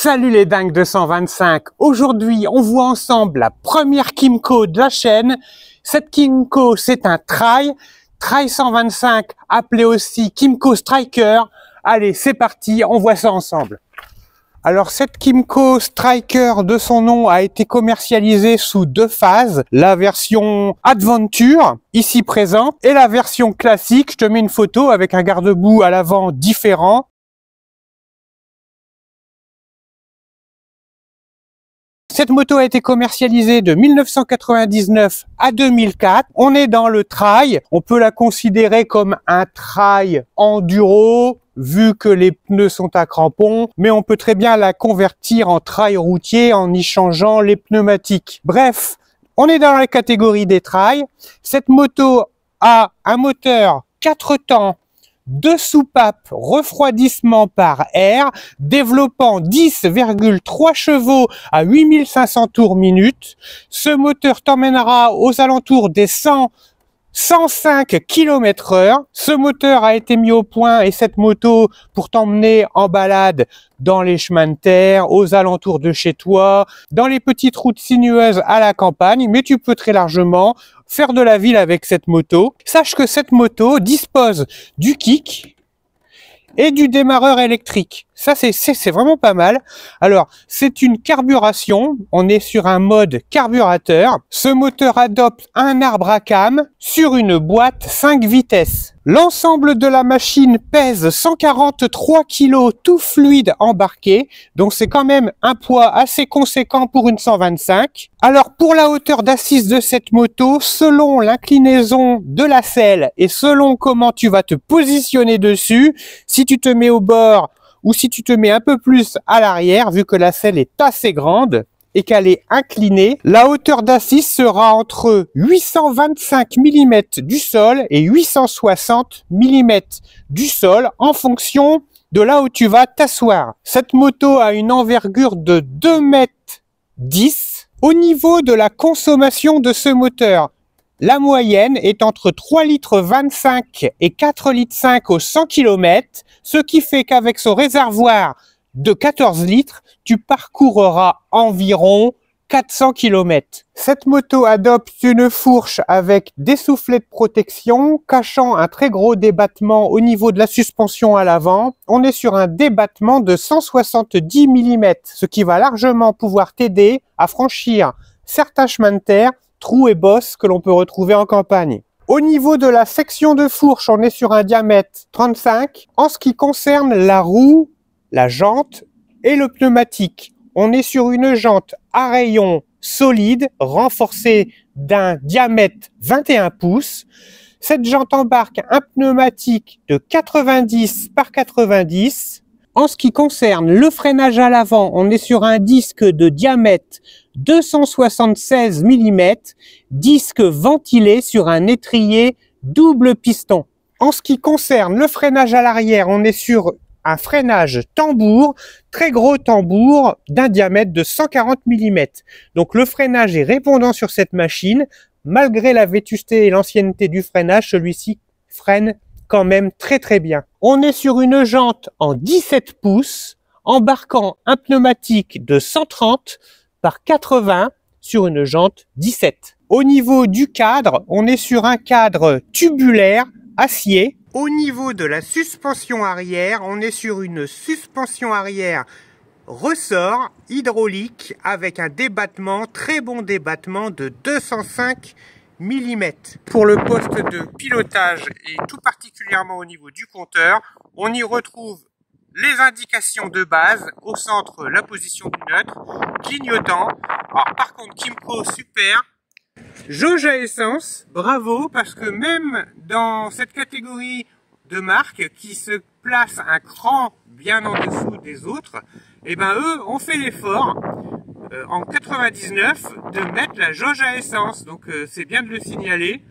Salut les dingues de 125. Aujourd'hui, on voit ensemble la première Kymco de la chaîne. Cette Kymco, c'est un Trail 125, appelé aussi Kymco Striker. Allez, c'est parti, on voit ça ensemble. Alors, cette Kymco Striker, de son nom, a été commercialisée sous deux phases. La version Adventure, ici présente, et la version classique. Je te mets une photo avec un garde-boue à l'avant différent. Cette moto a été commercialisée de 1999 à 2004. On est dans le trail. On peut la considérer comme un trail enduro, vu que les pneus sont à crampons, mais on peut très bien la convertir en trail routier en y changeant les pneumatiques. Bref, on est dans la catégorie des trails. Cette moto a un moteur 4 temps, 2 soupapes refroidissement par air, développant 10,3 chevaux à 8500 tours minute. Ce moteur t'emmènera aux alentours des 105 km/h. Ce moteur a été mis au point et cette moto pour t'emmener en balade dans les chemins de terre, aux alentours de chez toi, dans les petites routes sinueuses à la campagne, mais tu peux très largement faire de la ville avec cette moto. Sache que cette moto dispose du kick et du démarreur électrique. Ça, c'est vraiment pas mal. Alors, c'est une carburation. On est sur un mode carburateur. Ce moteur adopte un arbre à cames sur une boîte 5 vitesses. L'ensemble de la machine pèse 143 kg tout fluide embarqué. Donc, c'est quand même un poids assez conséquent pour une 125. Alors, pour la hauteur d'assise de cette moto, selon l'inclinaison de la selle et selon comment tu vas te positionner dessus, si tu te mets au bord ou si tu te mets un peu plus à l'arrière, vu que la selle est assez grande et qu'elle est inclinée, la hauteur d'assise sera entre 825 mm du sol et 860 mm du sol en fonction de là où tu vas t'asseoir. Cette moto a une envergure de 2,10 m. Au niveau de la consommation de ce moteur, la moyenne est entre 3,25 litres et 4,5 litres au 100 km, ce qui fait qu'avec ce réservoir de 14 litres, tu parcourras environ 400 km. Cette moto adopte une fourche avec des soufflets de protection, cachant un très gros débattement au niveau de la suspension à l'avant. On est sur un débattement de 170 mm, ce qui va largement pouvoir t'aider à franchir certains chemins de terre, trous et bosses que l'on peut retrouver en campagne. Au niveau de la section de fourche, on est sur un diamètre 35. En ce qui concerne la roue, la jante et le pneumatique, on est sur une jante à rayon solide, renforcée d'un diamètre 21 pouces. Cette jante embarque un pneumatique de 90 par 90. En ce qui concerne le freinage à l'avant, on est sur un disque de diamètre 276 mm, disque ventilé sur un étrier double piston. En ce qui concerne le freinage à l'arrière, on est sur un freinage tambour, très gros tambour d'un diamètre de 140 mm. Donc le freinage est répondant sur cette machine. Malgré la vétusté et l'ancienneté du freinage, celui-ci freine quand même très bien. On est sur une jante en 17 pouces, embarquant un pneumatique de 130 par 80 sur une jante 17. Au niveau du cadre, on est sur un cadre tubulaire acier. Au niveau de la suspension arrière, on est sur une suspension arrière ressort hydraulique avec un débattement, très bon débattement de 205 mm. Pour le poste de pilotage et tout particulièrement au niveau du compteur, on y retrouve les indications de base, au centre la position du neutre, clignotant. Alors par contre Kymco super, jauge à essence, bravo, parce que même dans cette catégorie de marques qui se place un cran bien en dessous des autres, et ben eux ont fait l'effort en 99 de mettre la jauge à essence, donc c'est bien de le signaler.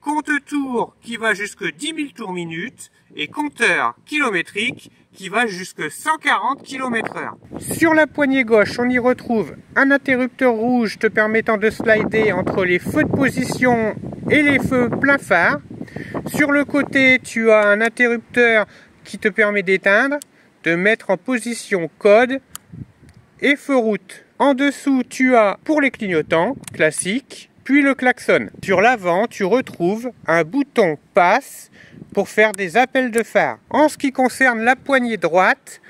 Compte tours qui va jusque 10 000 tours minute et compteur kilométrique qui va jusque 140 km/h. Sur la poignée gauche, on y retrouve un interrupteur rouge te permettant de slider entre les feux de position et les feux plein phare. Sur le côté, tu as un interrupteur qui te permet d'éteindre, de mettre en position code et feu route. En dessous, tu as pour les clignotants, classique, puis le klaxon. Sur l'avant, tu retrouves un bouton passe pour faire des appels de phare. En ce qui concerne la poignée droite,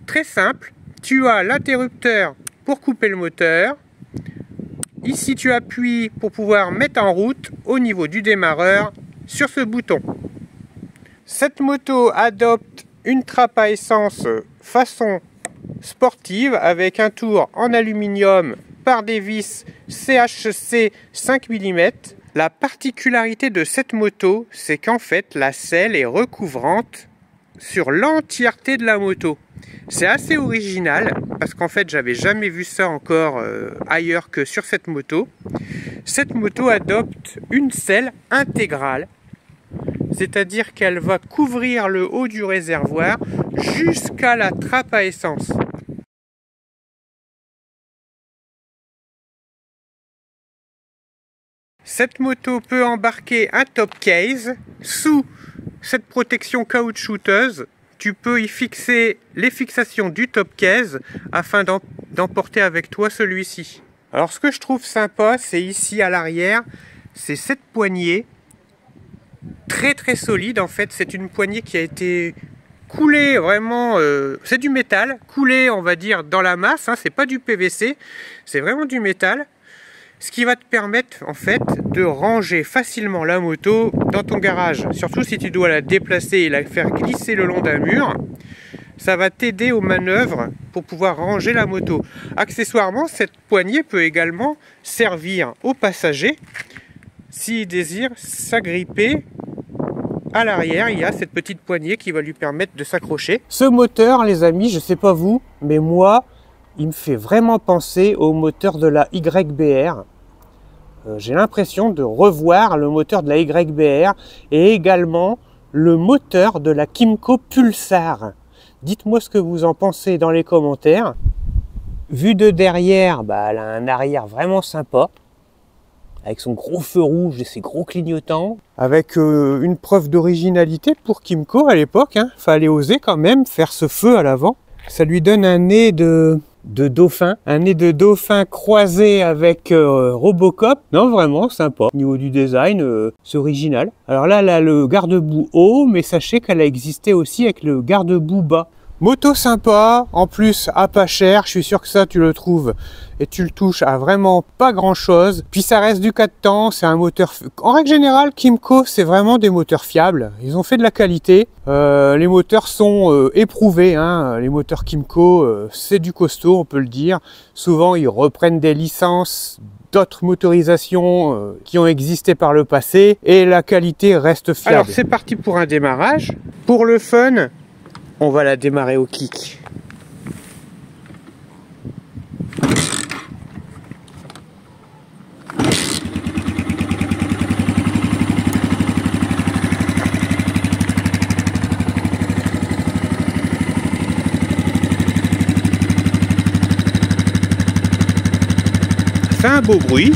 très simple, tu as l'interrupteur pour couper le moteur. Ici, tu appuies pour pouvoir mettre en route au niveau du démarreur sur ce bouton. Cette moto adopte une trappe à essence façon sportive avec un tour en aluminium par des vis CHC 5 mm. La particularité de cette moto, c'est qu'en fait la selle est recouvrante sur l'entièreté de la moto. C'est assez original parce qu'en fait j'avais jamais vu ça encore ailleurs que sur cette moto. Cette moto adopte une selle intégrale, c'est-à-dire qu'elle va couvrir le haut du réservoir jusqu'à la trappe à essence. Cette moto peut embarquer un top case. Sous cette protection caoutchouteuse, tu peux y fixer les fixations du top case afin d'emporter avec toi celui-ci. Alors ce que je trouve sympa, c'est ici à l'arrière, c'est cette poignée très solide. En fait, c'est une poignée qui a été coulée vraiment, c'est du métal, coulé on va dire dans la masse, hein, c'est pas du PVC, c'est vraiment du métal. Ce qui va te permettre en fait de ranger facilement la moto dans ton garage. Surtout si tu dois la déplacer et la faire glisser le long d'un mur. Ça va t'aider aux manœuvres pour pouvoir ranger la moto. Accessoirement, cette poignée peut également servir aux passagers. S'ils désirent s'agripper à l'arrière, il y a cette petite poignée qui va lui permettre de s'accrocher. Ce moteur, les amis, je sais pas vous, mais moi, il me fait vraiment penser au moteur de la YBR. J'ai l'impression de revoir le moteur de la YBR et également le moteur de la Kymco Pulsar. Dites-moi ce que vous en pensez dans les commentaires. Vu de derrière, elle a un arrière vraiment sympa, avec son gros feu rouge et ses gros clignotants, avec une preuve d'originalité pour Kymco à l'époque. Fallait oser quand même faire ce feu à l'avant. Ça lui donne un nez de dauphin, un nez de dauphin croisé avec Robocop. Non, vraiment sympa. Au niveau du design, c'est original. Alors là, elle a le garde-boue haut, mais sachez qu'elle a existé aussi avec le garde-boue bas. Moto sympa, en plus à pas cher, je suis sûr que ça tu le trouves et tu le touches à vraiment pas grand chose. Puis ça reste du 4 temps, c'est un moteur... En règle générale, Kymco c'est vraiment des moteurs fiables, ils ont fait de la qualité. Les moteurs sont éprouvés, les moteurs Kymco c'est du costaud on peut le dire. Souvent ils reprennent des licences d'autres motorisations qui ont existé par le passé et la qualité reste fiable. Alors c'est parti pour un démarrage. Pour le fun, on va la démarrer au kick. Ça fait un beau bruit.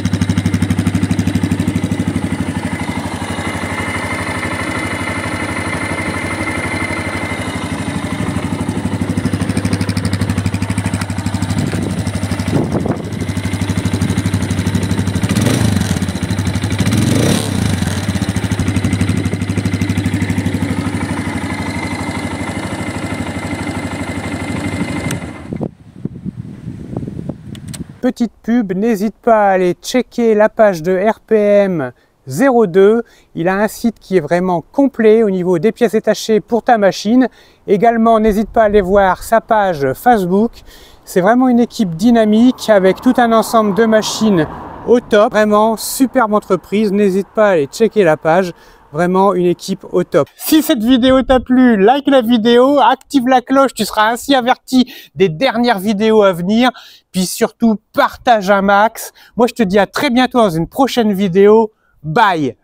Petite pub, n'hésite pas à aller checker la page de RPM 02. Il a un site qui est vraiment complet au niveau des pièces détachées pour ta machine. Également, n'hésite pas à aller voir sa page Facebook. C'est vraiment une équipe dynamique avec tout un ensemble de machines au top. Vraiment superbe entreprise. N'hésite pas à aller checker la page. Vraiment une équipe au top. Si cette vidéo t'a plu, like la vidéo, active la cloche, tu seras ainsi averti des dernières vidéos à venir. Puis surtout, partage un max. Moi, je te dis à très bientôt dans une prochaine vidéo. Bye!